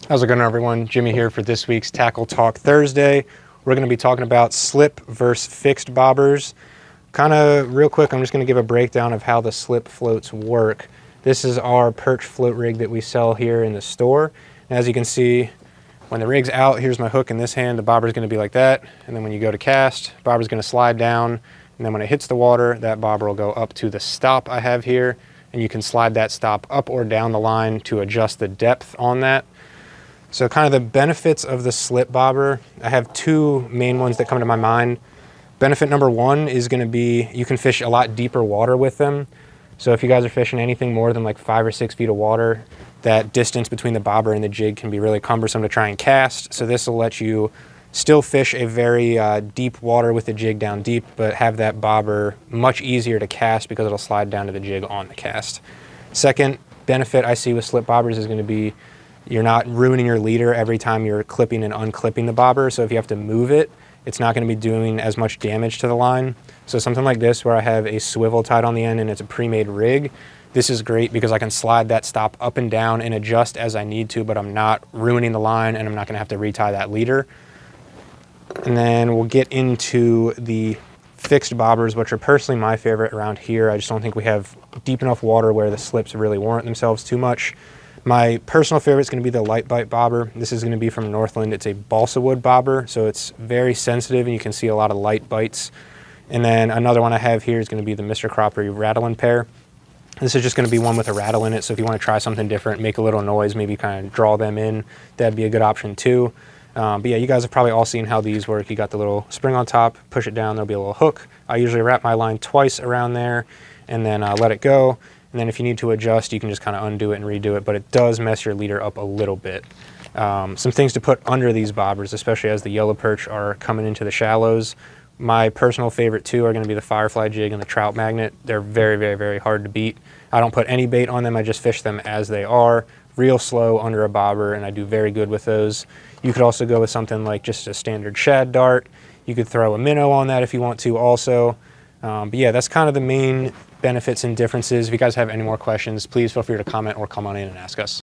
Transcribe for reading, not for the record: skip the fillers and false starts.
How's it going, everyone? Jimmy here for this week's Tackle Talk Thursday. We're going to be talking about slip versus fixed bobbers. Kind of real quick, I'm just going to give a breakdown of how the slip floats work. This is our perch float rig that we sell here in the store. And as you can see, when the rig's out, here's my hook in this hand. The bobber is going to be like that. And then when you go to cast, the bobber is going to slide down. And then when it hits the water, that bobber will go up to the stop I have here. And you can slide that stop up or down the line to adjust the depth on that. So kind of the benefits of the slip bobber, I have two main ones that come to my mind. Benefit number one is going to be you can fish a lot deeper water with them. So if you guys are fishing anything more than like 5 or 6 feet of water, that distance between the bobber and the jig can be really cumbersome to try and cast. So this will let you still fish a very deep water with the jig down deep, but have that bobber much easier to cast because it'll slide down to the jig on the cast. Second benefit I see with slip bobbers is going to be you're not ruining your leader every time you're clipping and unclipping the bobber. So if you have to move it, it's not going to be doing as much damage to the line. So something like this where I have a swivel tied on the end and it's a pre-made rig, this is great because I can slide that stop up and down and adjust as I need to, but I'm not ruining the line and I'm not going to have to retie that leader. And then we'll get into the fixed bobbers, which are personally my favorite around here. I just don't think we have deep enough water where the slips really warrant themselves too much. My personal favorite is going to be the light bite bobber. This is going to be from Northland. It's a balsa wood bobber, so it's very sensitive and you can see a lot of light bites. And then another one I have here is going to be the Mr. Cropper rattle and pair. This is just going to be one with a rattle in it, so if you want to try something different, make a little noise, maybe kind of draw them in, that'd be a good option too. But yeah, you guys have probably all seen how these work. You got the little spring on top, push it down, there'll be a little hook. I usually wrap my line twice around there and then let it go. And then if you need to adjust, you can just kind of undo it and redo it, but it does mess your leader up a little bit. Some things to put under these bobbers, especially as the yellow perch are coming into the shallows. My personal favorite two are going to be the firefly jig and the trout magnet. They're very, very, very hard to beat. I don't put any bait on them. I just fish them as they are, real slow under a bobber, and I do very good with those. You could also go with something like just a standard shad dart. You could throw a minnow on that if you want to also. But yeah, that's kind of the main benefits and differences. If you guys have any more questions, please feel free to comment or come on in and ask us.